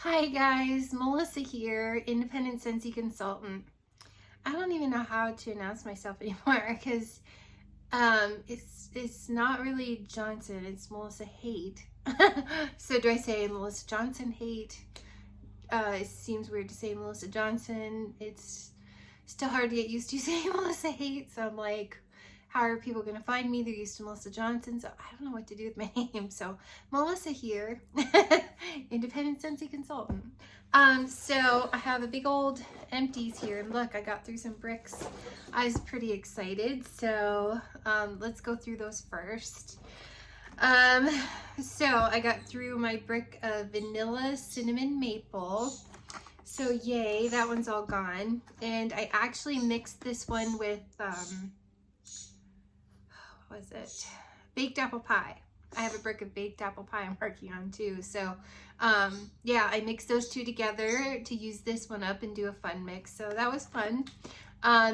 Hi guys, Melissa here, independent Scentsy consultant. I don't even know how to announce myself anymore because it's not really Johnson, it's Melissa Haight. So do I say Melissa Johnson Haight? It seems weird to say Melissa Johnson. It's still hard to get used to saying Melissa Haight, so I'm like, how are people gonna find me? They're used to Melissa Johnson, so I don't know what to do with my name. So Melissa here, independent Scentsy consultant. So I have a big old empties here, and look, I got through some bricks. I was pretty excited, so let's go through those first. So I got through my brick of vanilla cinnamon maple. So yay, that one's all gone. And I actually mixed this one with what was it? Baked apple pie. I have a brick of baked apple pie I'm working on too. So yeah, I mixed those two together to use this one up and do a fun mix. So that was fun.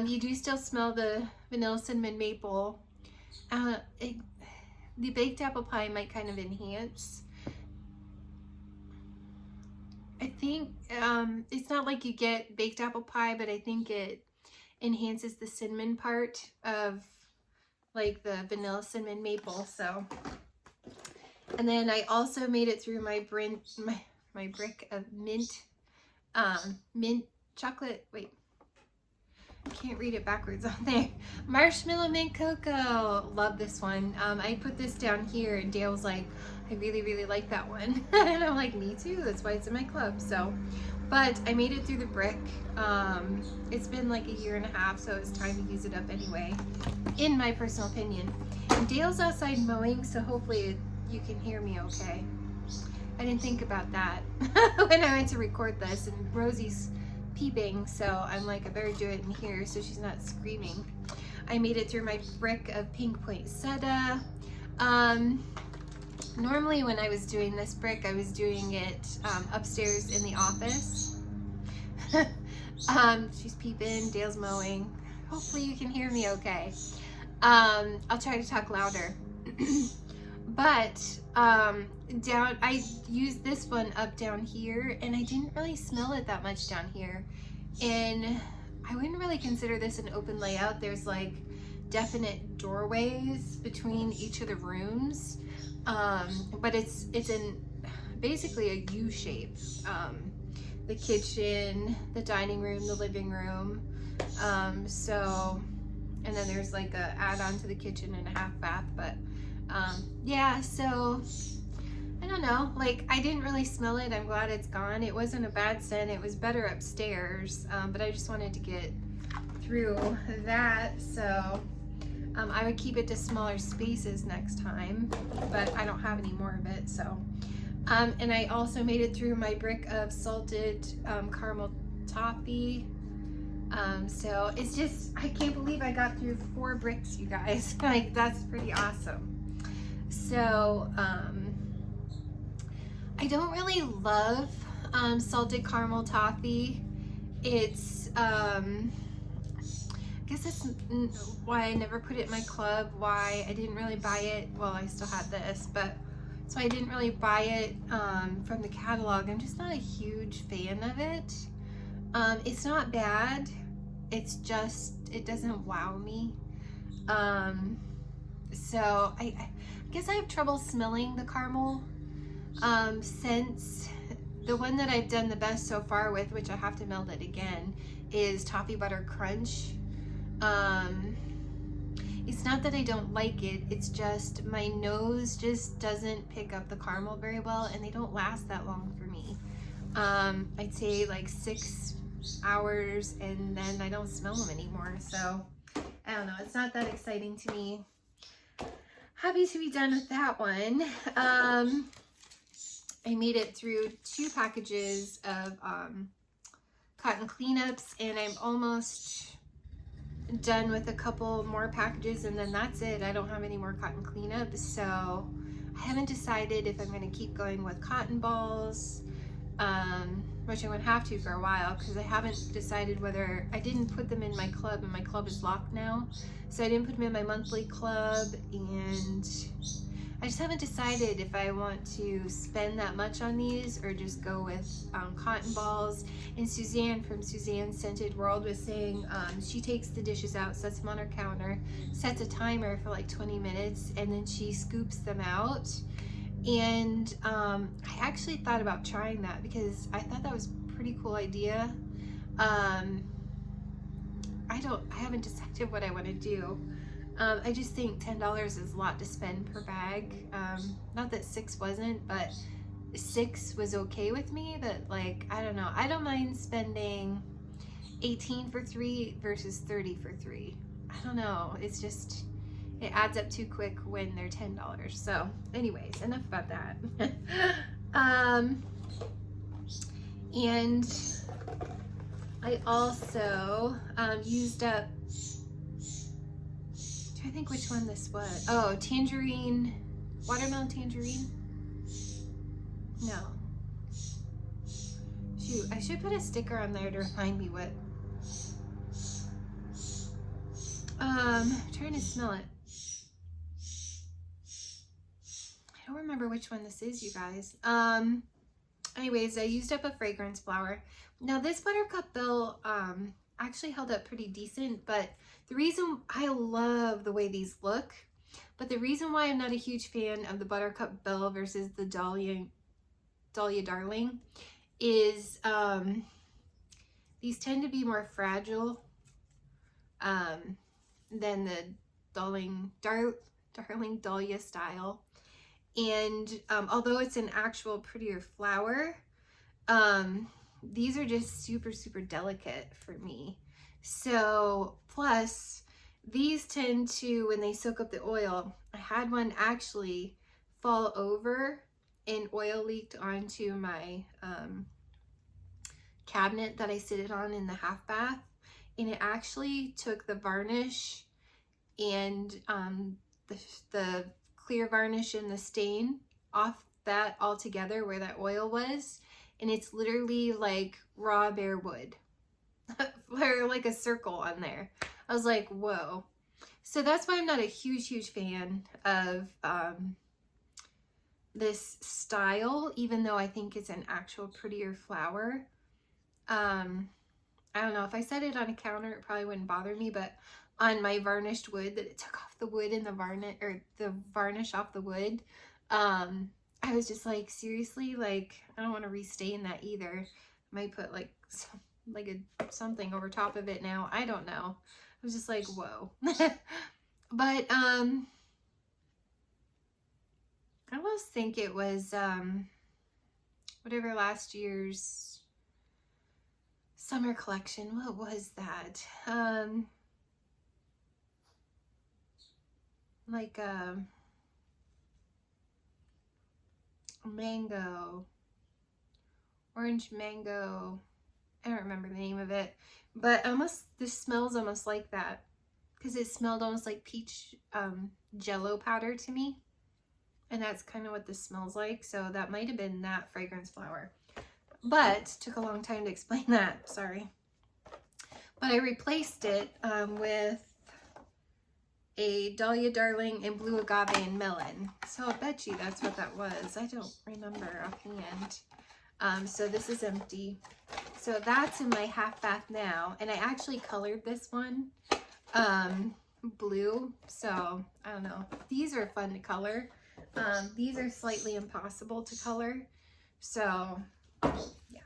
You do still smell the vanilla cinnamon maple. The baked apple pie might kind of enhance. I think it's not like you get baked apple pie, but I think it enhances the cinnamon part of like the vanilla cinnamon maple. So, and then I also made it through my brick of mint chocolate. Wait, I can't read it backwards on there. Marshmallow mint cocoa. Love this one. I put this down here, and Dale was like, I really like that one. And I'm like, me too. That's why it's in my club. So, but I made it through the brick. It's been like a year and a half, so it's time to use it up anyway, in my personal opinion. And Dale's outside mowing, so hopefully you can hear me okay. I didn't think about that when I went to record this, and Rosie's peeping, so I'm like, I better do it in here so she's not screaming. I made it through my brick of pink poinsettia. Normally when I was doing this brick, I was doing it upstairs in the office. She's peeping, Dale's mowing. Hopefully you can hear me okay. I'll try to talk louder. But I used this one up down here, and I didn't really smell it that much down here. And I wouldn't really consider this an open layout. There's like definite doorways between each of the rooms. But it's in basically a U shape. The kitchen, the dining room, the living room. So, and then there's like a add-on to the kitchen and a half bath, but yeah, so I don't know, like I didn't really smell it. I'm glad it's gone. It wasn't a bad scent. It was better upstairs, but I just wanted to get through that. So I would keep it to smaller spaces next time, but I don't have any more of it. So and I also made it through my brick of salted caramel toffee. So it's just, I can't believe I got through 4 bricks, you guys. Like, that's pretty awesome. So I don't really love salted caramel toffee. It's I guess that's why I never put it in my club, why I didn't really buy it. Well, I still had this, but so I didn't really buy it from the catalog. I'm just not a huge fan of it. It's not bad. It's just, it doesn't wow me. So I guess I have trouble smelling the caramel scents. The one that I've done the best so far with, which I have to melt it again, is Toffee Butter Crunch. It's not that I don't like it, it's just my nose just doesn't pick up the caramel very well, and they don't last that long for me. I'd say like 6 hours, and then I don't smell them anymore. So I don't know, it's not that exciting to me. Happy to be done with that one. I made it through 2 packages of cotton cleanups, and I'm almost done with a couple more packages, and then that's it. I don't have any more cotton cleanups, so I haven't decided if I'm going to keep going with cotton balls, which I'm going to have to for a while, because I haven't decided whether, I didn't put them in my club, and my club is locked now, so I didn't put them in my monthly club, and I just haven't decided if I want to spend that much on these or just go with cotton balls. And Suzanne from Suzanne's Scented World was saying she takes the dishes out, sets them on her counter, sets a timer for like 20 minutes, and then she scoops them out. And I actually thought about trying that because I thought that was a pretty cool idea. I haven't decided what I want to do. I just think $10 is a lot to spend per bag. Not that 6 wasn't, but 6 was okay with me, but like, I don't know. I don't mind spending 18 for 3 versus 30 for 3. I don't know. It's just, it adds up too quick when they're $10. So anyways, enough about that. And I also used up, I think which one this was. Oh, tangerine, watermelon tangerine. No. Shoot, I should put a sticker on there to remind me what. Trying to smell it. I don't remember which one this is, you guys. Anyways, I used up a fragrance flower. Now this Buttercup Bell actually held up pretty decent, but the reason I love the way these look, but the reason why I'm not a huge fan of the Buttercup Bell versus the Dahlia Darling is these tend to be more fragile than the Darling Dahlia style. And although it's an actual prettier flower, these are just super, super delicate for me. So, plus, these tend to, when they soak up the oil, I had one actually fall over and oil leaked onto my cabinet that I sit it on in the half bath. And it actually took the varnish and the clear varnish and the stain off that altogether where that oil was. And it's literally like raw bare wood. Or like a circle on there. I was like, whoa. So that's why I'm not a huge fan of this style, even though I think it's an actual prettier flower. I don't know, if I set it on a counter, it probably wouldn't bother me, but on my varnished wood, that it took off the wood and the varnish, or the varnish off the wood, I was just like, seriously, like, I don't want to restain that either. I might put like something over top of it now. I don't know. I was just like, whoa. But I almost think it was whatever last year's summer collection. What was that? Like mango, orange mango. I don't remember the name of it, but this smells almost like that, because it smelled almost like peach jello powder to me, and that's kind of what this smells like. So that might have been that fragrance flower, but took a long time to explain that, sorry. But I replaced it with a Dahlia Darling and Blue Agave and Melon. So I bet you that's what that was. I don't remember offhand. So this is empty. So that's in my half bath now. And I actually colored this one blue. So I don't know. These are fun to color. These are slightly impossible to color. So yeah.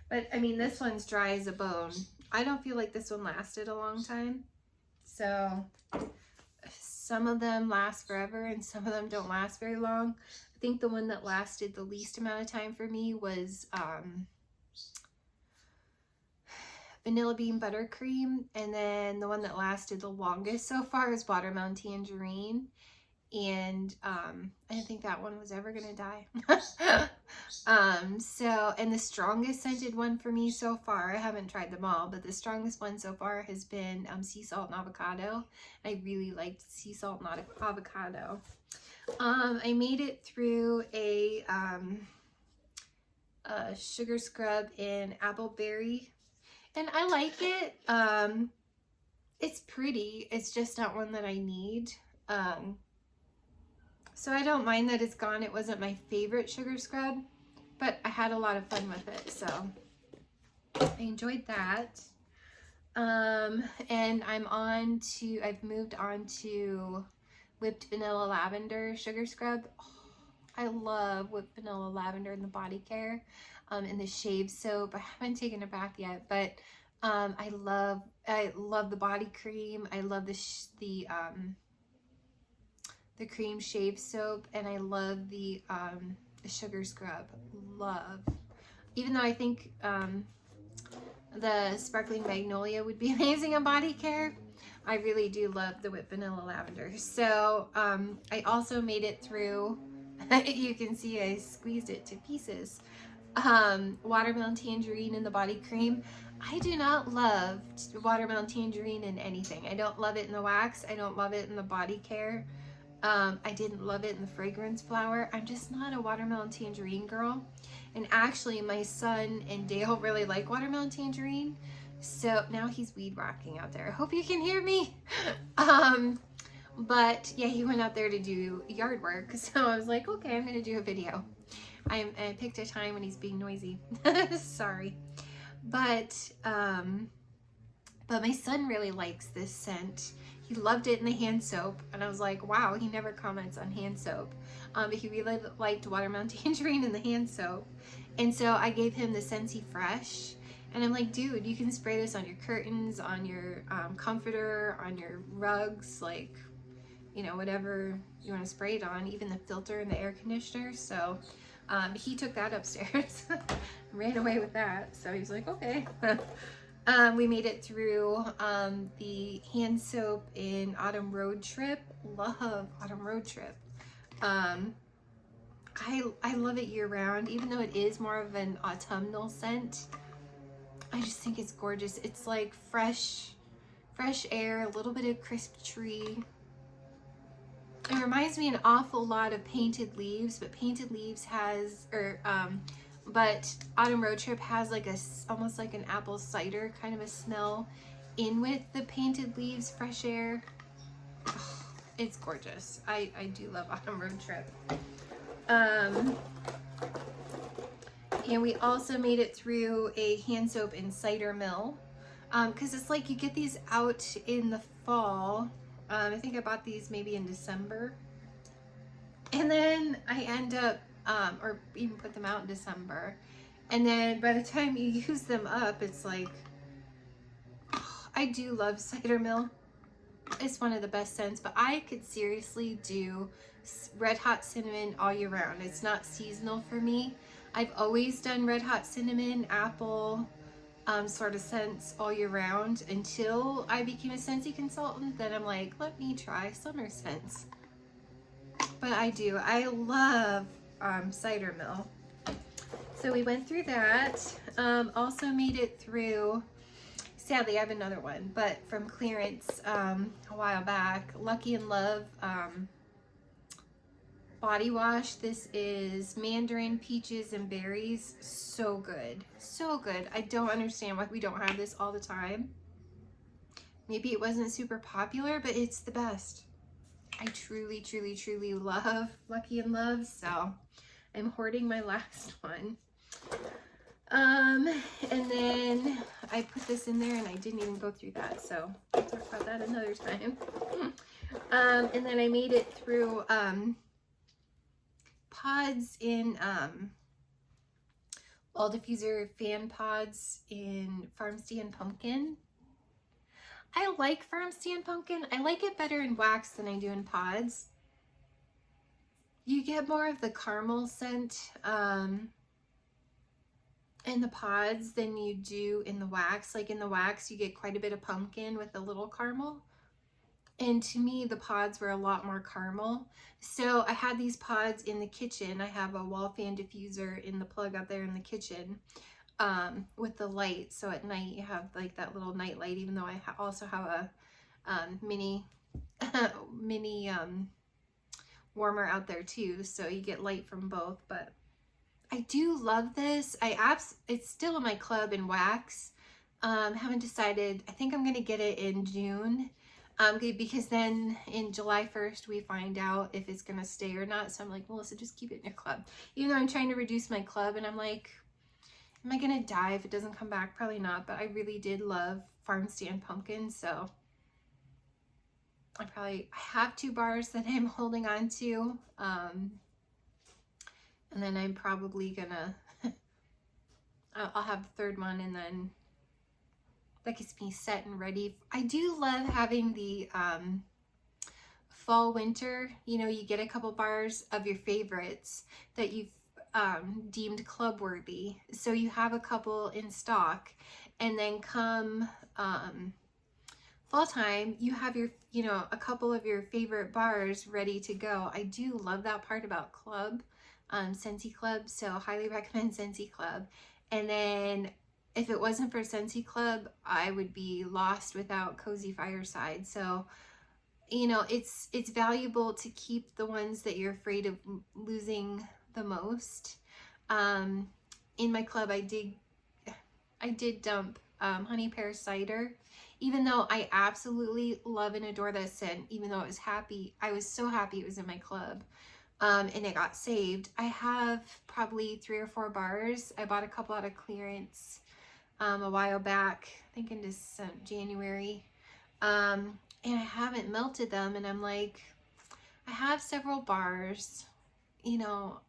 But I mean, this one's dry as a bone. I don't feel like this one lasted a long time. So some of them last forever and some of them don't last very long. I think the one that lasted the least amount of time for me was Vanilla Bean Buttercream, and then the one that lasted the longest so far is Watermelon Tangerine, and I didn't think that one was ever gonna die. And the strongest scented one for me so far, I haven't tried them all, but the strongest one so far has been sea salt and avocado. I really liked sea salt and avocado. I made it through a sugar scrub in appleberry, and I like it. It's pretty. It's just not one that I need. So I don't mind that it's gone. It wasn't my favorite sugar scrub, but I had a lot of fun with it. So I enjoyed that. And I've moved on to whipped vanilla lavender sugar scrub. Oh, I love whipped vanilla lavender in the body care, and the shave soap. I haven't taken a bath yet, but I love the body cream. I love the cream shave soap, and I love the sugar scrub. Love. Even though I think the sparkling magnolia would be amazing on body care, I really do love the whipped vanilla lavender. So I also made it through, you can see I squeezed it to pieces, watermelon tangerine in the body cream. I do not love watermelon tangerine in anything. I don't love it in the wax. I don't love it in the body care. I didn't love it in the fragrance flower. I'm just not a watermelon tangerine girl. And actually my son and Dale really like watermelon tangerine. So now he's weed whacking out there. I hope you can hear me. But yeah, he went out there to do yard work. So I was like, okay, I'm going to do a video. I picked a time when he's being noisy. Sorry. But my son really likes this scent. He loved it in the hand soap, and I was like, wow, he never comments on hand soap. But he really liked watermelon tangerine in the hand soap. And so I gave him the Scentsy Fresh, and I'm like, dude, you can spray this on your curtains, on your comforter, on your rugs, like, you know, whatever you want to spray it on, even the filter in the air conditioner. So he took that upstairs, ran away with that. So he was like, okay. We made it through the hand soap in Autumn Road Trip. Love Autumn Road Trip. I love it year round, even though it is more of an autumnal scent. I just think it's gorgeous. It's like fresh air, a little bit of crisp tree. It reminds me an awful lot of Painted Leaves, but Painted Leaves has, but Autumn Road Trip has like almost like an apple cider kind of a smell in with the Painted Leaves fresh air. Oh, it's gorgeous. I do love Autumn Road Trip. And we also made it through a hand soap in Cider Mill, because it's like you get these out in the fall. I think I bought these maybe in December, and then I end up or even put them out in December, and then by the time you use them up, it's like, oh, I do love Cider Mill. It's one of the best scents, but I could seriously do Red Hot Cinnamon all year round. It's not seasonal for me. I've always done Red Hot Cinnamon, apple, sort of scents all year round until I became a Scentsy consultant. Then I'm like, let me try summer scents. But I love Cider Mill. So we went through that. Also made it through, sadly I have another one, but from clearance a while back, Lucky in Love body wash. This is mandarin, peaches, and berries. So good, so good. I don't understand why we don't have this all the time. Maybe it wasn't super popular, but it's the best. I truly, truly, truly love Lucky in Love, so I'm hoarding my last one. And then I put this in there and I didn't even go through that, so I'll talk about that another time. And then I made it through pods in Wall Diffuser fan pods in Farm Stand Pumpkin. I like Farm Stand Pumpkin. I like it better in wax than I do in pods. You get more of the caramel scent in the pods than you do in the wax. Like in the wax, you get quite a bit of pumpkin with a little caramel. And to me, the pods were a lot more caramel. So I had these pods in the kitchen. I have a wall fan diffuser in the plug out there in the kitchen with the light. So at night you have like that little night light, even though I also have a mini warmer out there too. So you get light from both. But I do love this. It's still in my club in wax. Haven't decided. I think I'm going to get it in June. Because then in July 1st, we find out if it's going to stay or not. So I'm like, Melissa, just keep it in your club. Even though I'm trying to reduce my club, and I'm like, am I going to die if it doesn't come back? Probably not, but I really did love farm stand pumpkins. So I have 2 bars that I'm holding on to. And then I'm probably gonna, I'll have the 3rd one, and then that gets me set and ready. I do love having the fall winter, you know, you get a couple bars of your favorites that you've deemed club worthy. So you have a couple in stock, and then come fall time, you have your, you know, a couple of your favorite bars ready to go. I do love that part about club, Scentsy Club. So highly recommend Scentsy Club. And then if it wasn't for Scentsy Club, I would be lost without Cozy Fireside. So, you know, it's valuable to keep the ones that you're afraid of losing the most. In my club, I did dump Honey Pear Cider, even though I absolutely love and adore that scent. Even though I was so happy it was in my club, and it got saved. I have probably 3 or 4 bars. I bought a couple out of clearance a while back, I think in January, and I haven't melted them, and I'm like, I have several bars, you know.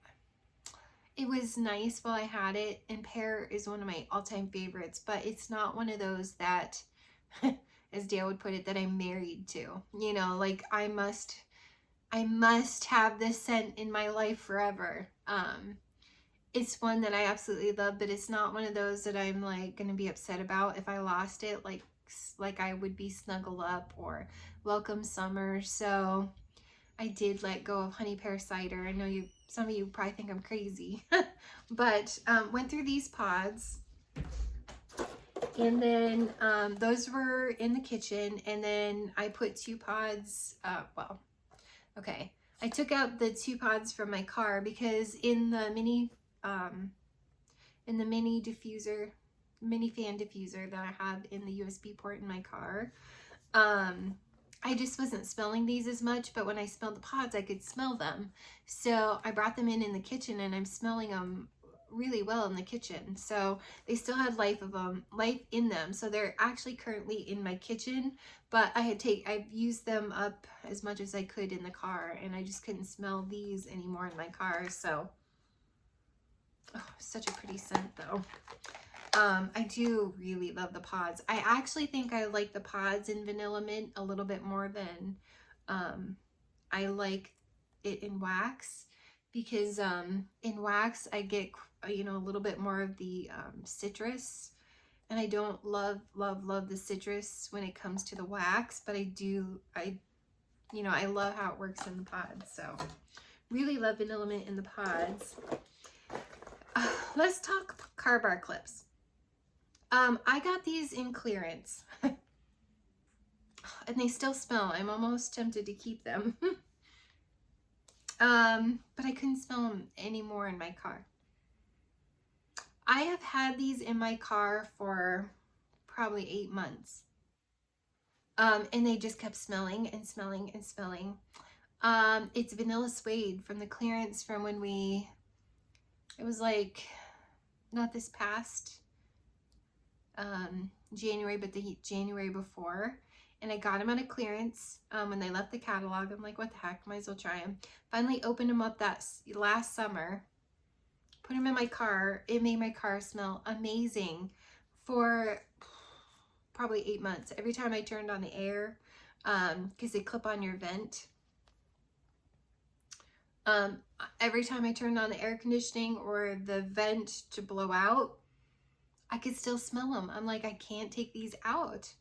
It was nice while I had it, and pear is one of my all-time favorites, but it's not one of those that, as Dale would put it, that I'm married to. You know, like I must have this scent in my life forever. It's one that I absolutely love, but it's not one of those that I'm like gonna be upset about if I lost it, like I would be Snuggle Up or Welcome Summer. So I did let go of Honey Pear Cider. I know some of you probably think I'm crazy, but went through these pods, and then those were in the kitchen, and then I put 2 pods, okay, I took out the 2 pods from my car because in the mini fan diffuser that I have in the USB port in my car, I just wasn't smelling these as much, but when I smelled the pods, I could smell them. So I brought them in the kitchen, and I'm smelling them really well in the kitchen. So they still had life in them. So they're actually currently in my kitchen, but I've used them up as much as I could in the car, and I just couldn't smell these anymore in my car. So, oh, such a pretty scent though. I do really love the pods. I actually think I like the pods in Vanilla Mint a little bit more than I like it in wax, because in wax I get, you know, a little bit more of the citrus, and I don't love the citrus when it comes to the wax, but you know, I love how it works in the pods. So really love Vanilla Mint in the pods. Let's talk car bar clips. I got these in clearance, and they still smell. I'm almost tempted to keep them. But I couldn't smell them anymore in my car. I have had these in my car for probably 8 months. And they just kept smelling and smelling and smelling. It's Vanilla Suede from the clearance from when it was like, not this past January, but the January before, and I got them at a clearance when they left the catalog. I'm like, what the heck, might as well try them. Finally opened them up that last summer, put them in my car. It made my car smell amazing for probably 8 months. Every time I turned on the air, because they clip on your vent, every time I turned on the air conditioning or the vent to blow out, I could still smell them. I'm like, I can't take these out.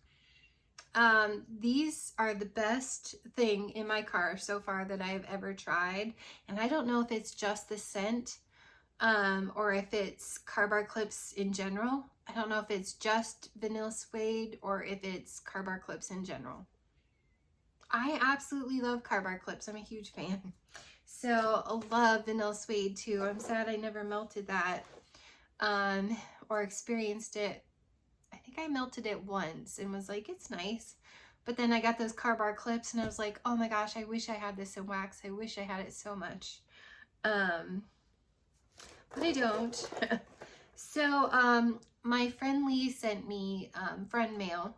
These are the best thing in my car so far that I've ever tried. And I don't know if it's just the scent, or if it's car bar clips in general. I don't know if it's just Vanilla Suede or if it's car bar clips in general. I absolutely love car bar clips. I'm a huge fan. So I love Vanilla Suede too. I'm sad I never melted that. Or experienced it. I think I melted it once and was like, it's nice, But then I got those car bar clips and I was like, oh my gosh, I wish I had this in wax. I wish I had it so much. But I don't. So my friend Lee sent me friend mail,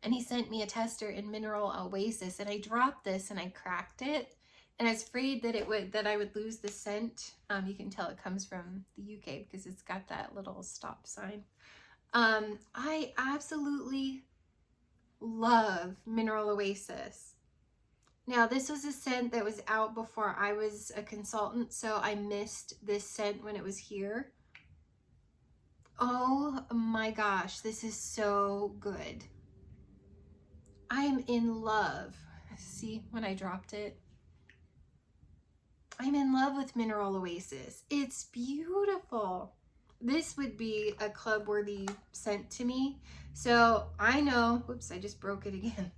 and he sent me a tester in Mineral Oasis, and I dropped this and I cracked it, and I was afraid that I would lose the scent. You can tell it comes from the UK because it's got that little stop sign. I absolutely love Mineral Oasis. Now, this was a scent that was out before I was a consultant, so I missed this scent when it was here. Oh my gosh, this is so good. I am in love. See, when I dropped it, I'm in love with Mineral Oasis. It's beautiful. This would be a club-worthy scent to me. So I know, whoops, I just broke it again.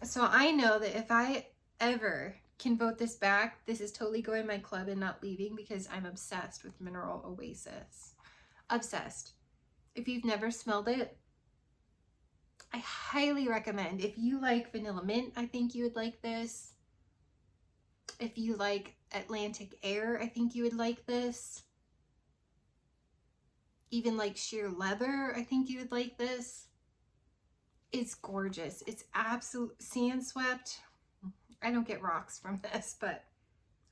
So I know that if I ever can vote this back, this is totally going in my club and not leaving, because I'm obsessed with Mineral Oasis. Obsessed. If you've never smelled it, I highly recommend. If you like vanilla mint, I think you would like this. If you like Atlantic air, I think you would like this. Even like sheer leather, I think you would like this. It's gorgeous. It's absolute sand swept. I don't get rocks from this, but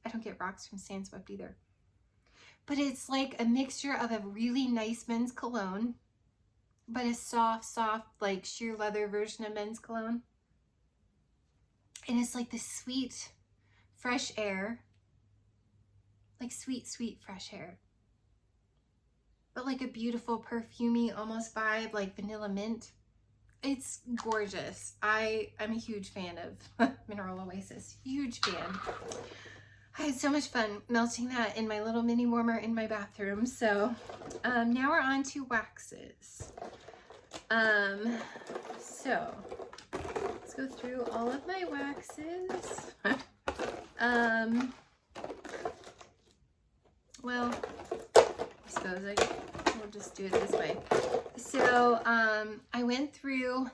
I don't get rocks from sand swept either. But it's like a mixture of a really nice men's cologne, but a soft, like sheer leather version of men's cologne. And it's like this sweet, fresh air. Like sweet, sweet, fresh air. But like a beautiful, perfumey almost vibe, like vanilla mint. It's gorgeous. I'm a huge fan of Mineral Oasis. Huge fan. I had so much fun melting that in my little mini warmer in my bathroom. So now we're on to waxes. So let's go through all of my waxes. Well, I suppose we'll just do it this way. So I went through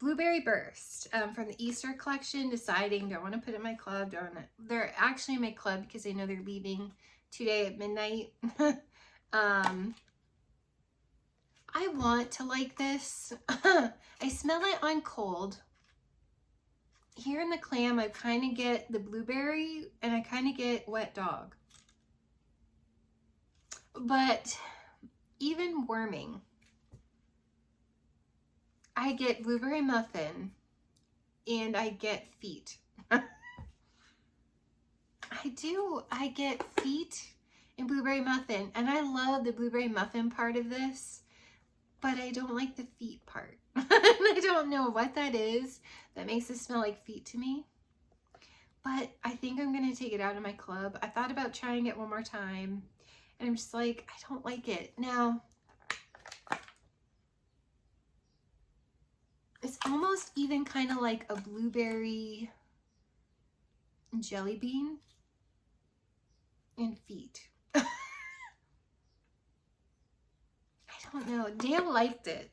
Blueberry Burst from the Easter collection, deciding, do I want to put it in my club? They're actually in my club because I know they're leaving today at midnight. I want to like this. I smell it on cold. Here in the clam, I kind of get the blueberry and I kind of get wet dog. But even warming, I get blueberry muffin and I get feet. I get feet and blueberry muffin, and I love the blueberry muffin part of this, but I don't like the feet part. I don't know what that is that makes it smell like feet to me, but I think I'm gonna take it out of my club. I thought about trying it one more time, and I'm just like, I don't like it. Now, it's almost even kind of like a blueberry jelly bean and feet. I don't know. Dale liked it.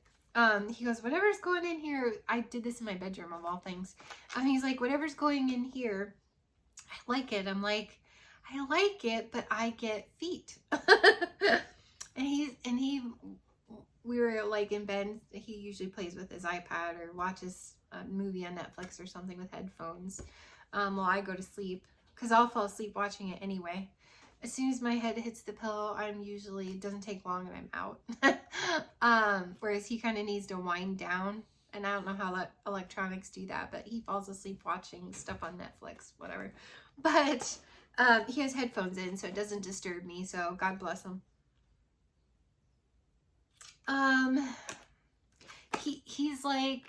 He goes, whatever's going in here, I did this in my bedroom of all things. He's like, whatever's going in here, I like it. I'm like, I like it, but I get feet. We were like in bed. He usually plays with his iPad or watches a movie on Netflix or something with headphones while I go to sleep, because I'll fall asleep watching it anyway. As soon as my head hits the pillow, it doesn't take long and I'm out. Whereas he kind of needs to wind down, and I don't know how electronics do that, but he falls asleep watching stuff on Netflix, whatever. But he has headphones in, so it doesn't disturb me, so God bless him. He's like,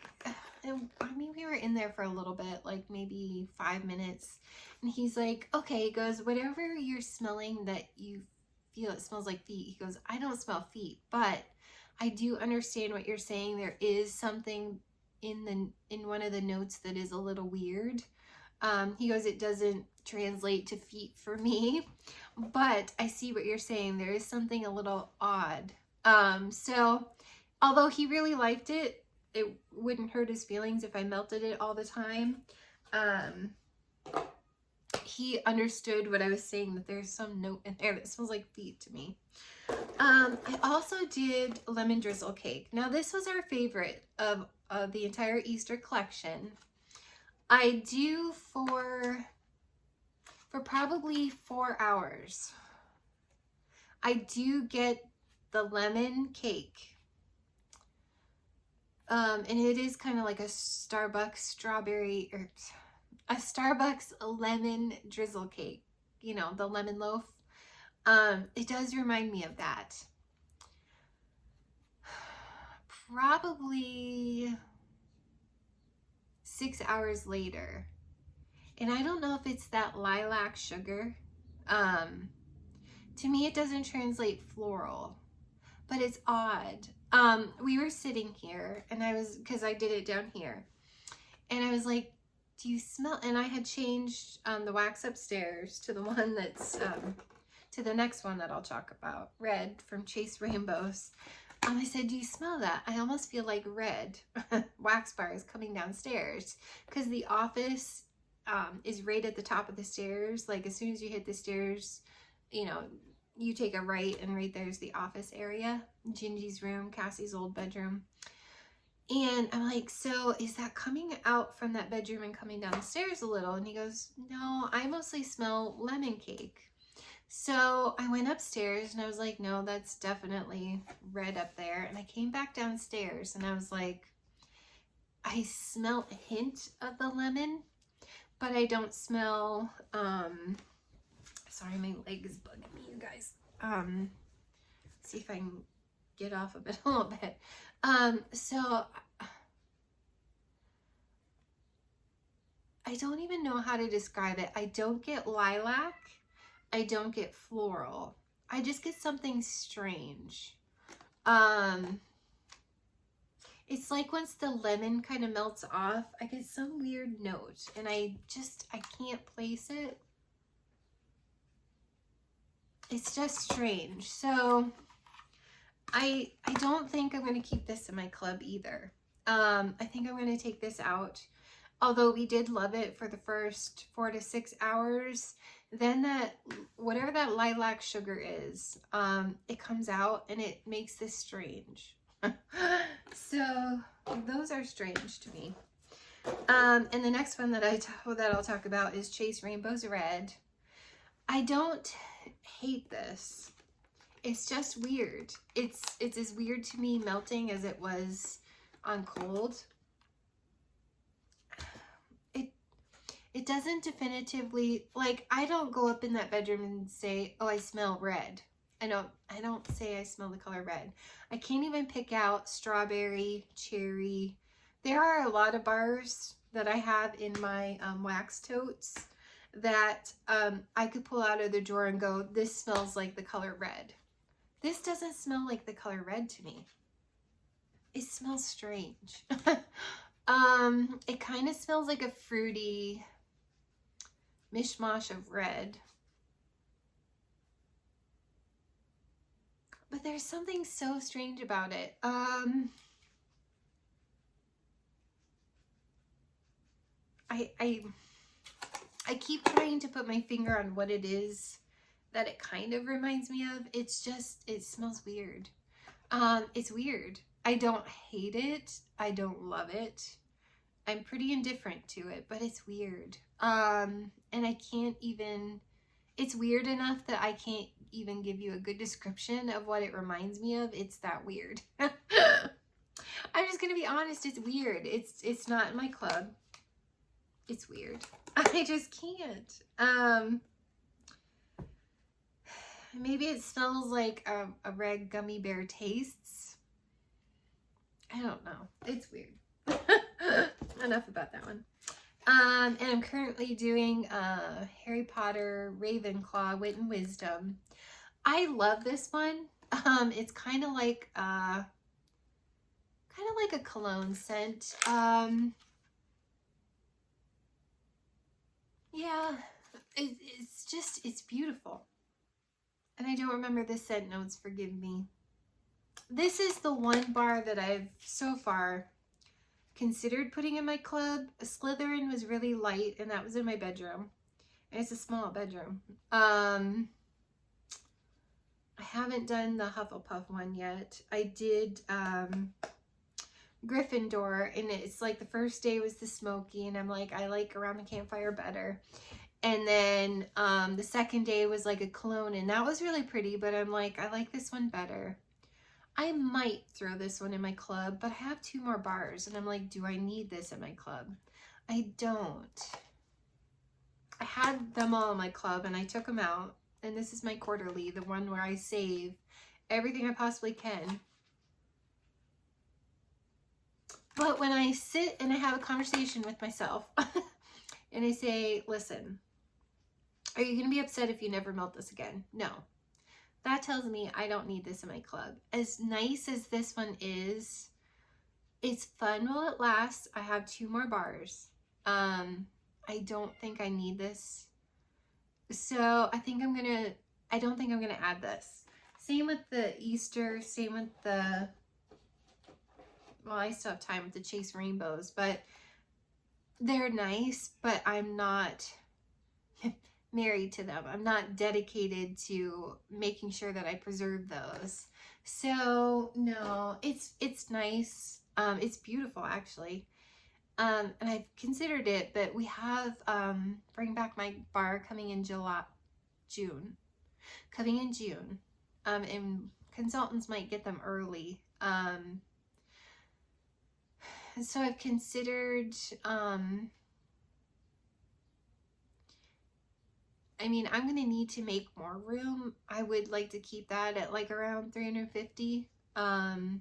I mean, we were in there for a little bit, like maybe 5 minutes, and he's like, okay, he goes, whatever you're smelling that you feel it smells like feet, he goes, I don't smell feet, but I do understand what you're saying. There is something in one of the notes that is a little weird. He goes, it doesn't translate to feet for me, but I see what you're saying. There is something a little odd. So although he really liked it, it wouldn't hurt his feelings if I melted it all the time. He understood what I was saying, that there's some note in there that smells like feet to me. I also did lemon drizzle cake. Now this was our favorite of the entire Easter collection. I do for probably 4 hours. I do get the lemon cake. And it is kind of like a Starbucks strawberry, or a Starbucks lemon drizzle cake. You know, the lemon loaf. It does remind me of that. Probably 6 hours later. And I don't know if it's that lilac sugar. To me, it doesn't translate floral, but it's odd. We were sitting here, and because I did it down here, and I was like, do you smell? And I had changed the wax upstairs to the one that's, to the next one that I'll talk about, red from Chase Rainbows. I said, do you smell that? I almost feel like red wax bars coming downstairs, because the office is right at the top of the stairs. Like as soon as you hit the stairs, you know, you take a right, and right there's the office area, Gingy's room, Cassie's old bedroom. And I'm like, so is that coming out from that bedroom and coming down the stairs a little? And he goes, no, I mostly smell lemon cake. So I went upstairs, and I was like, no, that's definitely red up there. And I came back downstairs, and I was like, I smell a hint of the lemon, but I don't smell, sorry, my leg is bugging me, you guys. See if I can get off of it a little bit. So I don't even know how to describe it. I don't get lilac. I don't get floral. I just get something strange. It's like once the lemon kind of melts off, I get some weird note, and I can't place it. It's just strange. So I don't think I'm going to keep this in my club either. I think I'm going to take this out. Although we did love it for the first 4 to 6 hours, then that, whatever that lilac sugar is, it comes out and it makes this strange. So those are strange to me. And the next one that I'll talk about is Chase Rainbows Red. I don't hate this. It's just weird. It's as weird to me melting as it was on cold. It doesn't definitively, like, I don't go up in that bedroom and say, oh, I smell red. I don't say I smell the color red. I can't even pick out strawberry, cherry. There are a lot of bars that I have in my wax totes that I could pull out of the drawer and go, this smells like the color red. This doesn't smell like the color red to me. It smells strange. It kind of smells like a fruity mishmash of red. But there's something so strange about it. I keep trying to put my finger on what it is that it kind of reminds me of. It's just, it smells weird. It's weird. I don't hate it. I don't love it. I'm pretty indifferent to it, but it's weird. And I can't even, it's weird enough that I can't even give you a good description of what it reminds me of. It's that weird. I'm just gonna be honest, it's weird. It's not in my club. It's weird. I just can't. Maybe it smells like a red gummy bear tastes. I don't know. It's weird. Enough about that one. And I'm currently doing Harry Potter Ravenclaw Wit and Wisdom. I love this one. It's kind of like a cologne scent. Yeah, it's beautiful. And I don't remember the scent notes, forgive me. This is the one bar that I've so far considered putting in my club. Slytherin was really light, and that was in my bedroom. And it's a small bedroom. I haven't done the Hufflepuff one yet. I did Gryffindor, and it's like the first day was the smoky, and I'm like, I like around the campfire better. And then the second day was like a cologne, and that was really pretty, but I'm like, I like this one better. I might throw this one in my club, but I have 2 more bars, and I'm like, do I need this in my club? I don't. I had them all in my club, and I took them out, and this is my quarterly, the one where I save everything I possibly can. But when I sit and I have a conversation with myself, and I say, listen, are you going to be upset if you never melt this again? No. That tells me I don't need this in my club. As nice as this one is, it's fun while it lasts. I have 2 more bars. I don't think I need this. So I don't think I'm gonna add this. Same with the Easter, same with the, well, I still have time with the Chase Rainbows, but they're nice, but I'm not married to them. I'm not dedicated to making sure that I preserve those. So no, it's nice. It's beautiful actually. And I've considered it, but we have Bring Back My Bar coming in June. And consultants might get them early. So I've considered I mean, I'm going to need to make more room. I would like to keep that at like around 350. And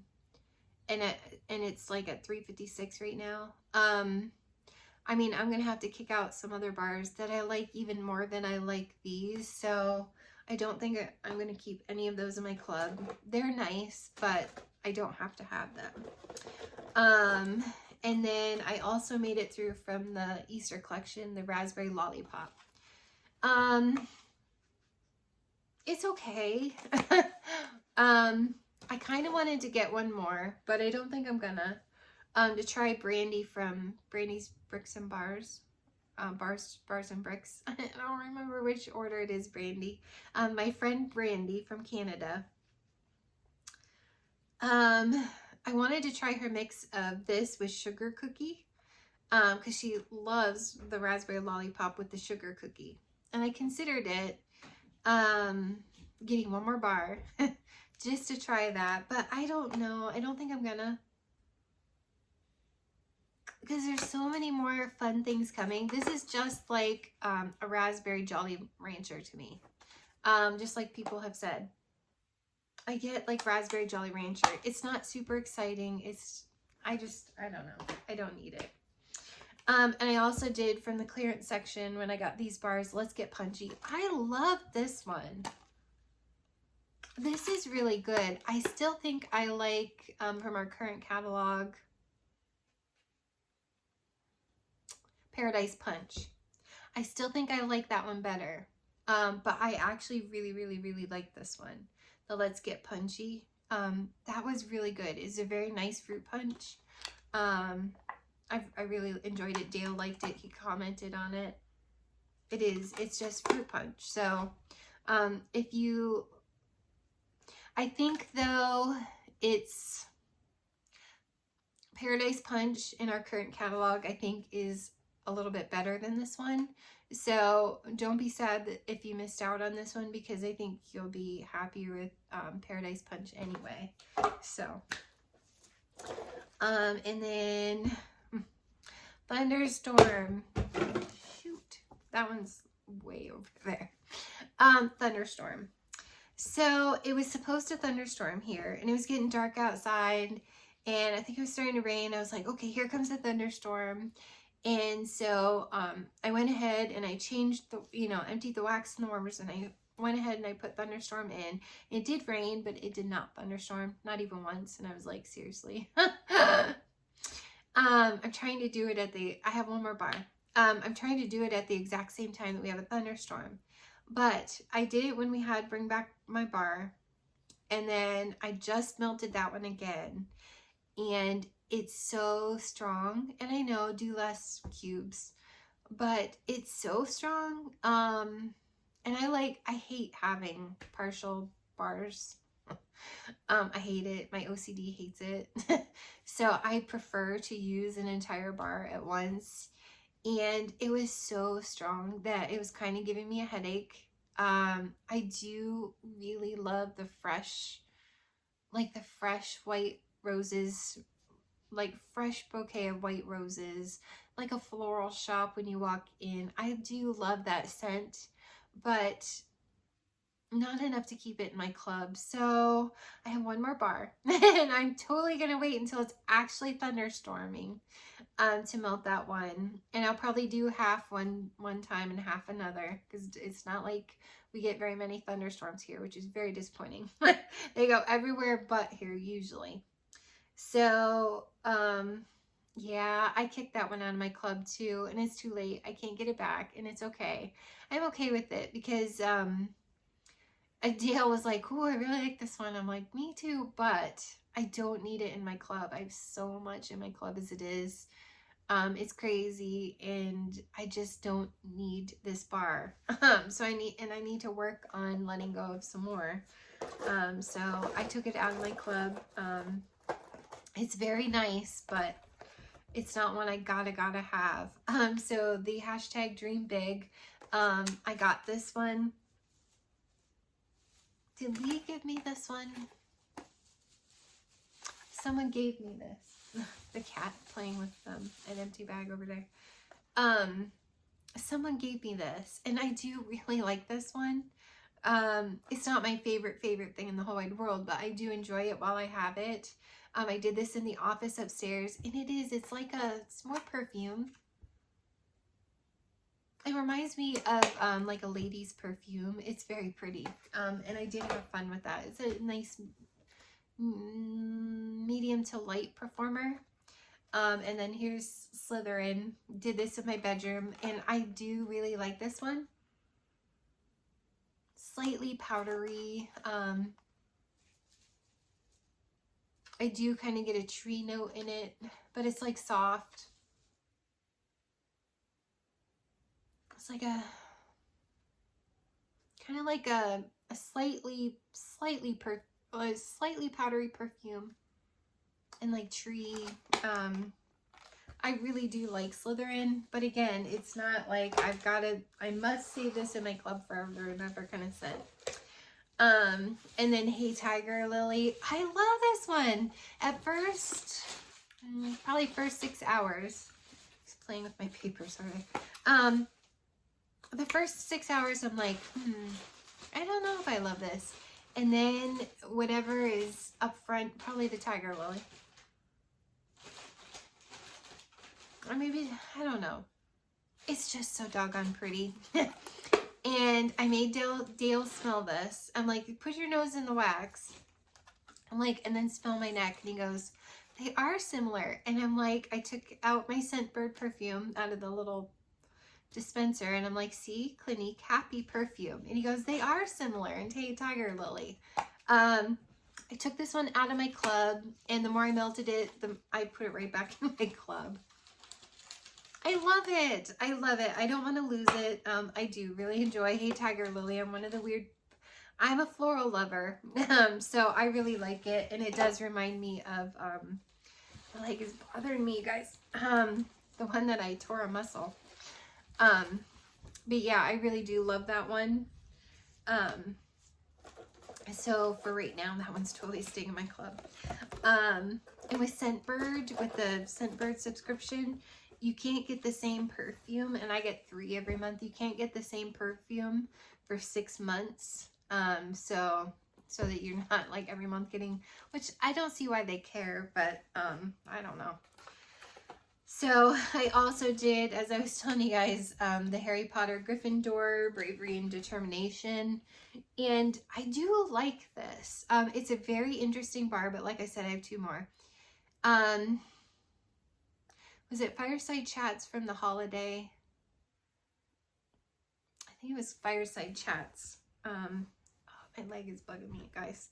it's like at 356 right now. I mean, I'm going to have to kick out some other bars that I like even more than I like these. So I don't think I'm going to keep any of those in my club. They're nice, but I don't have to have them. And then I also made it through from the Easter collection, the Raspberry Lollipop. It's okay. I kind of wanted to get one more, but I don't think I'm gonna. To try Brandy from Brandy's Bricks and Bars. Bars and Bricks. I don't remember which order it is, Brandy. My friend Brandy from Canada. I wanted to try her mix of this with sugar cookie. Because she loves the Raspberry Lollipop with the sugar cookie. And I considered it getting one more bar just to try that, but I don't know. I don't think I'm gonna, because there's so many more fun things coming. This is just like a Raspberry Jolly Rancher to me, just like people have said. I get like Raspberry Jolly Rancher. It's not super exciting. I don't know. I don't need it. And I also did from the clearance section when I got these bars, Let's Get Punchy. I love this one. This is really good. I still think I like, from our current catalog, Paradise Punch. I still think I like that one better. But I actually really like this one. The Let's Get Punchy. That was really good. It's a very nice fruit punch. I really enjoyed it. Dale liked it. He commented on it. It's just fruit punch. So, I think though it's Paradise Punch in our current catalog, I think is a little bit better than this one. So don't be sad that if you missed out on this one, because I think you'll be happier with Paradise Punch anyway. So, and then Thunderstorm. Shoot, that one's way over there. Thunderstorm. So it was supposed to thunderstorm here, and it was getting dark outside, and I think it was starting to rain. I was like, okay, here comes a thunderstorm. And so I went ahead and I changed emptied the wax in the warmers, and I went ahead and I put thunderstorm in. It did rain, but it did not thunderstorm, not even once. And I was like, seriously. I'm trying to do it I have one more bar. I'm trying to do it at the exact same time that we have a thunderstorm. But I did it when we had Bring Back My Bar. And then I just melted that one again. And it's so strong. And I know, do less cubes, but it's so strong. And I hate having partial bars. I hate it. My OCD hates it. So I prefer to use an entire bar at once. And it was so strong that it was kind of giving me a headache. I do really love the fresh white roses, like fresh bouquet of white roses, like a floral shop when you walk in. I do love that scent, but not enough to keep it in my club. So I have one more bar and I'm totally gonna wait until it's actually thunderstorming to melt that one. And I'll probably do half one time and half another, because it's not like we get very many thunderstorms here, which is very disappointing. They go everywhere but here usually. So yeah, I kicked that one out of my club too, and it's too late. I can't get it back, and it's okay. I'm okay with it, because Dale was like, oh, I really like this one. I'm like, me too, but I don't need it in my club. I have so much in my club as it is. It's crazy, and I just don't need this bar. So I need to work on letting go of some more. So I took it out of my club. It's very nice, but it's not one I gotta have. So the hashtag dream big. I got this one. Did Lee give me this one? Someone gave me this. The cat playing with an empty bag over there. Someone gave me this, and I do really like this one. It's not my favorite thing in the whole wide world, but I do enjoy it while I have it. I did this in the office upstairs, and it's like it's more perfume. It reminds me of like a lady's perfume. It's very pretty. And I did have fun with that. It's a nice medium to light performer. And then here's Slytherin. Did this in my bedroom, and I do really like this one. Slightly powdery. I do kind of get a tree note in it, but it's like soft. It's like a kind of like a slightly powdery perfume, and like tree. I really do like Slytherin, but again, it's not like I must save this in my club forever and ever kind of scent. And then Hey Tiger Lily. I love this one. At first, probably first 6 hours. Just playing with my paper, sorry. The first 6 hours, I'm like, I don't know if I love this. And then whatever is up front, probably the Tiger Lily. Or maybe, I don't know. It's just so doggone pretty. And I made Dale smell this. I'm like, put your nose in the wax. I'm like, and then smell my neck. And he goes, they are similar. And I'm like, I took out my Scentbird perfume out of the little dispenser, and I'm like, see, Clinique Happy perfume. And he goes, they are similar. And Hey Tiger Lily. I took this one out of my club, and the more I melted it, I put it right back in my club. I love it. I love it. I don't want to lose it. I do really enjoy Hey Tiger Lily. I'm a floral lover. So I really like it. And it does remind me of, my leg is bothering me, you guys. The one that I tore a muscle. But yeah, I really do love that one. So for right now, that one's totally staying in my club. And with Scentbird, with the Scentbird subscription, you can't get the same perfume, and I get 3 every month. You can't get the same perfume for 6 months. So that you're not like every month getting, which I don't see why they care, but I don't know. So I also did, as I was telling you guys, the Harry Potter Gryffindor Bravery and Determination. And I do like this. It's a very interesting bar, but like I said, I have 2 more. Was it Fireside Chats from the holiday? I think it was Fireside Chats. Oh, my leg is bugging me, guys.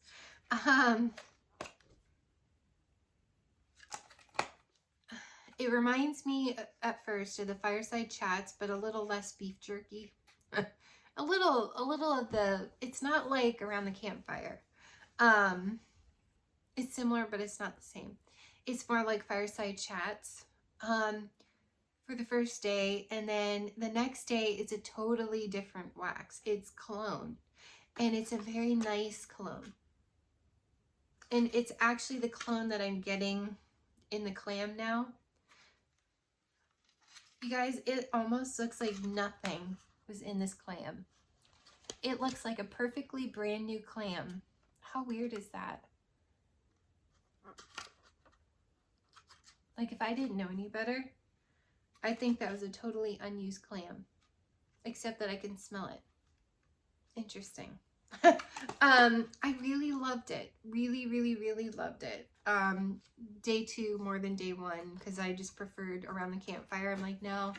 It reminds me at first of the Fireside Chats, but a little less beef jerky. a little of the, it's not like around the campfire. It's similar, but it's not the same. It's more like Fireside Chats for the first day. And then the next day, it's a totally different wax. It's cologne. And it's a very nice cologne. And it's actually the cologne that I'm getting in the clam now. You guys, it almost looks like nothing was in this clam. It looks like a perfectly brand new clam. How weird is that? Like, if I didn't know any better, I think that was a totally unused clam. Except that I can smell it. Interesting. I really loved it. Really, really, really loved it. Day 2 more than day 1 because I just preferred around the campfire. I'm like, no,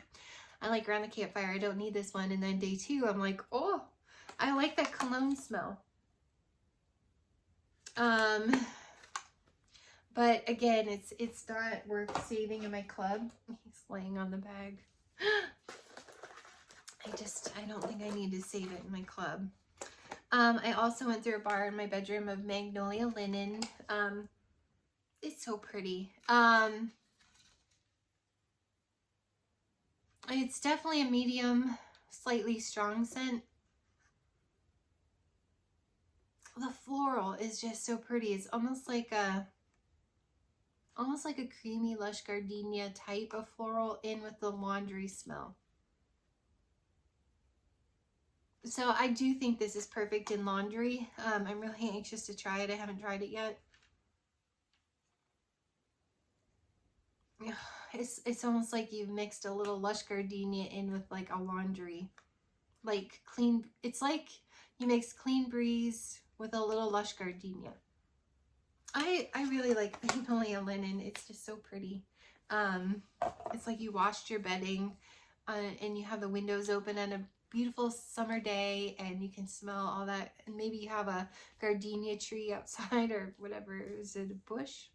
I like around the campfire. I don't need this one. And then day 2, I'm like, oh, I like that cologne smell. But again, it's not worth saving in my club. He's laying on the bag. I don't think I need to save it in my club. I also went through a bar in my bedroom of Magnolia Linen. It's so pretty. It's definitely a medium, slightly strong scent. The floral is just so pretty. It's almost like a creamy lush gardenia type of floral in with the laundry smell. So I do think this is perfect in laundry. I'm really anxious to try it. I haven't tried it yet. It's almost like you've mixed a little lush gardenia in with like a laundry, like clean. It's like you mix Clean Breeze with a little lush gardenia. I really like Magnolia Linen. It's just so pretty. It's like you washed your bedding and you have the windows open on a beautiful summer day and you can smell all that. And maybe you have a gardenia tree outside or whatever. Is it a bush?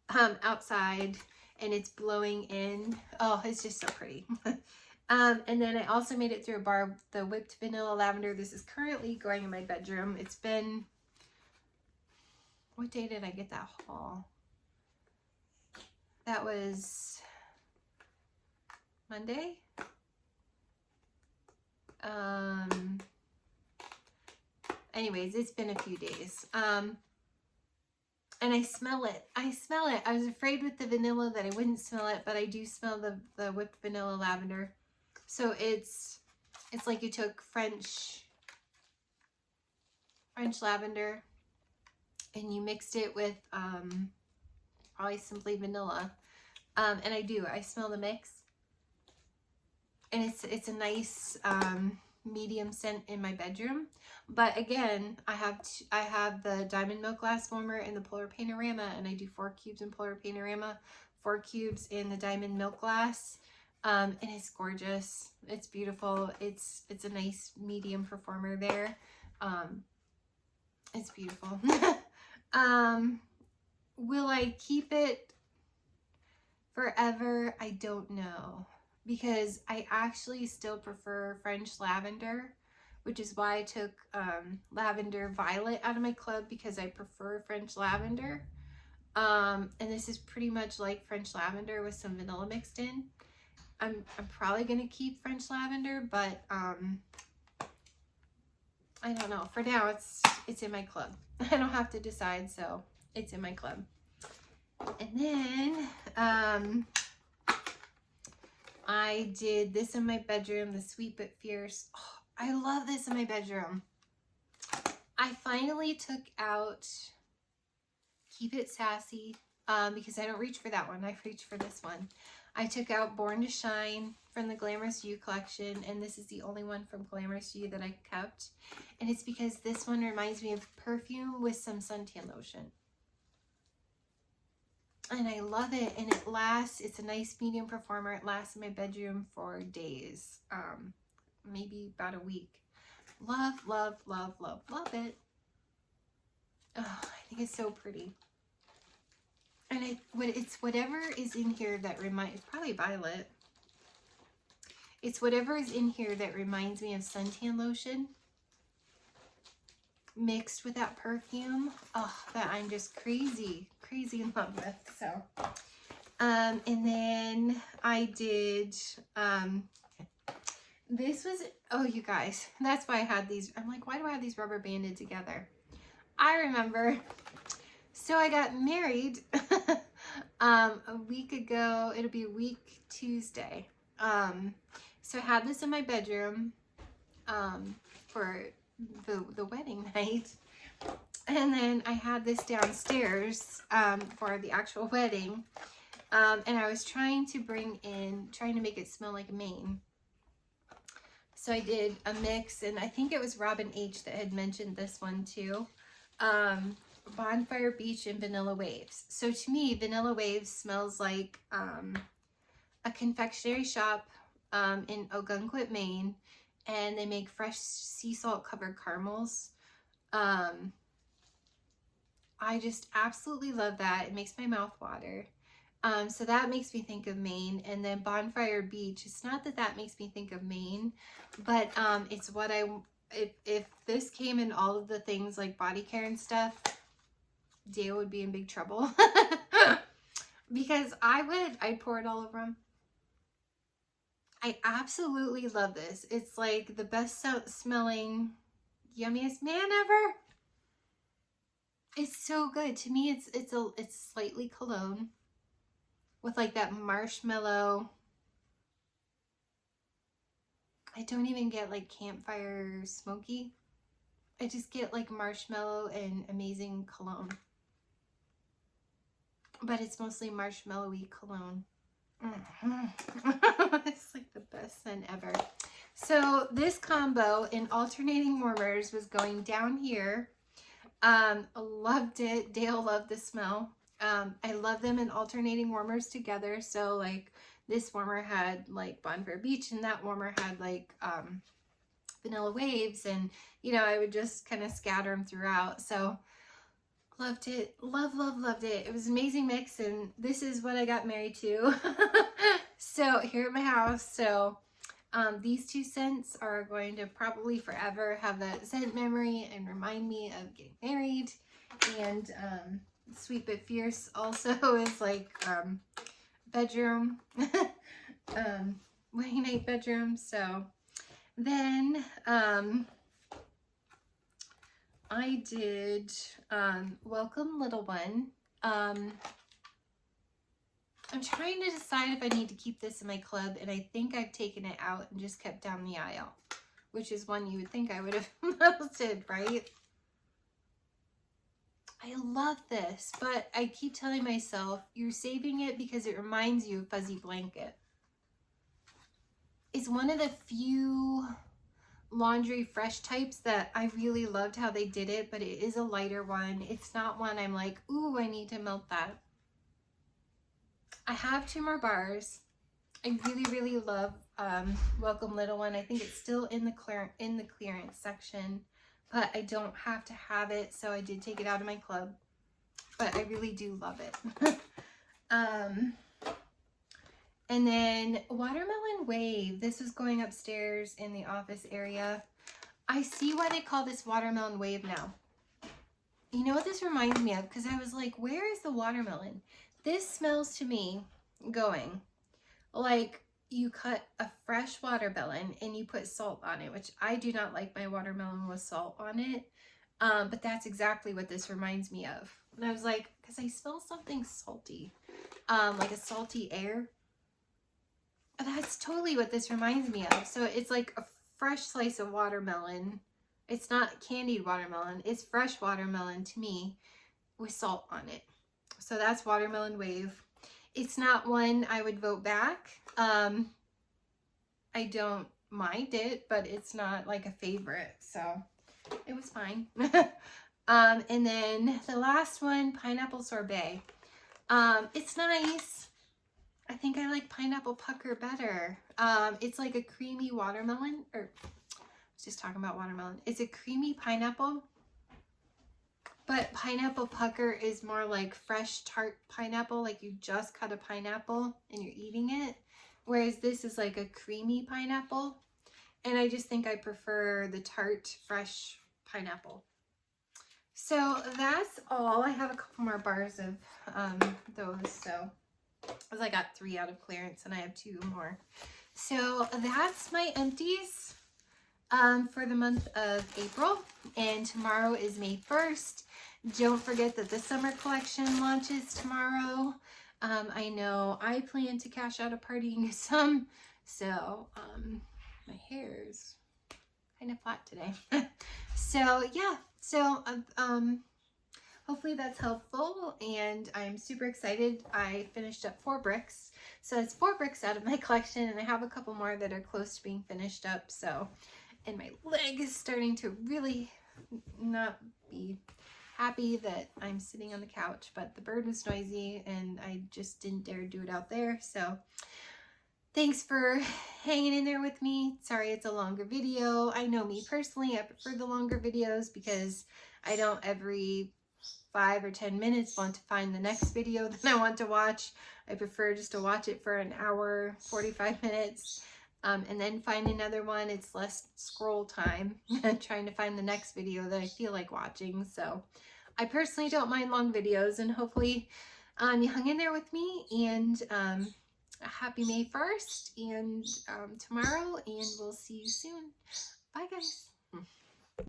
Outside and it's blowing in. Oh, it's just so pretty. And then I also made it through a bar with the whipped vanilla lavender. This is currently going in my bedroom. It's been, what day did I get that haul? That was Monday. Anyways, it's been a few days. And I smell it. I smell it. I was afraid with the vanilla that I wouldn't smell it, but I do smell the whipped vanilla lavender. So it's like you took French lavender and you mixed it with probably simply vanilla. And I smell the mix. And it's a nice medium scent in my bedroom. But again, I have the Diamond Milk Glass Warmer in the Polar Panorama, and I do 4 cubes in Polar Panorama, 4 cubes in the Diamond Milk Glass. And it's gorgeous. It's beautiful. It's a nice medium performer there. It's beautiful. Will I keep it forever? I don't know. Because I actually still prefer French lavender, which is why I took Lavender Violet out of my club, because I prefer French lavender. And this is pretty much like French lavender with some vanilla mixed in. I'm probably going to keep French lavender, but I don't know. For now, it's in my club. I don't have to decide, so it's in my club. And then I did this in my bedroom, the Sweet But Fierce. Oh, I love this in my bedroom. I finally took out Keep It Sassy because I don't reach for that one. I reach for this one. I took out Born to Shine from the Glamorous You collection, and this is the only one from Glamorous You that I kept. And it's because this one reminds me of perfume with some suntan lotion. And I love it, and it lasts. It's a nice medium performer. It lasts in my bedroom for days, maybe about a week. Love, love, love, love, love it. Oh, I think it's so pretty. And it's whatever is in here that reminds, probably violet. It's whatever is in here that reminds me of suntan lotion mixed with that perfume. Oh, that I'm just crazy in love with. So, and then I did, this was, oh, you guys, that's why I had these. I'm like, why do I have these rubber banded together? I remember, so I got married a week ago. It'll be a week Tuesday. So I had this in my bedroom for the wedding night. And then I had this downstairs for the actual wedding. And I was trying to make it smell like Maine. So I did a mix, and I think it was Robin H that had mentioned this one too. Bonfire, Beach, and Vanilla Waves. So to me, Vanilla Waves smells like a confectionery shop in Ogunquit, Maine, and they make fresh sea salt covered caramels. I just absolutely love that. It makes my mouth water. So that makes me think of Maine. And then Bonfire Beach, it's not that makes me think of Maine, but it's what if this came in all of the things like body care and stuff, Dale would be in big trouble. Because I'd pour it all over him. I absolutely love this. It's like the best smelling, yummiest man ever. It's so good. To me, it's slightly cologne with like that marshmallow. I don't even get like campfire smoky. I just get like marshmallow and amazing cologne. But it's mostly marshmallowy cologne. It's like the best scent ever. So this combo in alternating warmers was going down here. Loved it. Dale loved the smell. I love them in alternating warmers together. So like this warmer had like Bonfire Beach, and that warmer had like Vanilla Waves, and you know, I would just kind of scatter them throughout. So loved it. Loved it. It was an amazing mix, and this is what I got married to. So here at my house. So these two scents are going to probably forever have that scent memory and remind me of getting married. And Sweet But Fierce also is like bedroom, wedding night bedroom. So then I did Welcome Little One. I'm trying to decide if I need to keep this in my club, and I think I've taken it out and just kept down the aisle, which is one you would think I would have melted, right? I love this, but I keep telling myself, you're saving it because it reminds you of Fuzzy Blanket. It's one of the few laundry fresh types that I really loved how they did it, but it is a lighter one. It's not one I'm like, ooh, I need to melt that. I have 2 more bars. I really love Welcome Little One. I think it's still in the clearance section, but I don't have to have it, so I did take it out of my club. But I really do love it. And then Watermelon Wave. This is going upstairs in the office area. I see why they call this Watermelon Wave now. You know what this reminds me of? Because I was like, where is the watermelon? This smells to me going like you cut a fresh watermelon and you put salt on it, which I do not like my watermelon with salt on it. But that's exactly what this reminds me of. And I was like, because I smell something salty, like a salty air. That's totally what this reminds me of. So it's like a fresh slice of watermelon. It's not candied watermelon. It's fresh watermelon to me with salt on it. So that's Watermelon Wave. It's not one I would vote back. I don't mind it, but it's not like a favorite. So it was fine. And then the last one, Pineapple Sorbet. It's nice. I think I like Pineapple Pucker better. It's like a creamy watermelon, or I was just talking about watermelon. It's a creamy pineapple. But pineapple pucker is more like fresh tart pineapple, like you just cut a pineapple and you're eating it. Whereas this is like a creamy pineapple. And I just think I prefer the tart, fresh pineapple. So that's all. I have a couple more bars of those. So, as I got 3 out of clearance and I have 2 more. So that's my empties for the month of April. And tomorrow is May 1st. Don't forget that the summer collection launches tomorrow. I know I plan to cash out a partying some. So, my hair's kind of flat today. So yeah, so hopefully that's helpful, and I'm super excited. I finished up 4 bricks, so it's 4 bricks out of my collection, and I have a couple more that are close to being finished up. So, and my leg is starting to really not be happy that I'm sitting on the couch, but the bird was noisy and I just didn't dare do it out there. So thanks for hanging in there with me. Sorry it's a longer video. I know me personally, I prefer the longer videos because I don't every 5 or 10 minutes want to find the next video that I want to watch. I prefer just to watch it for an hour, 45 minutes, and then find another one. It's less scroll time trying to find the next video that I feel like watching. So I personally don't mind long videos, and hopefully you hung in there with me, and a happy May 1st and tomorrow, and we'll see you soon. Bye guys.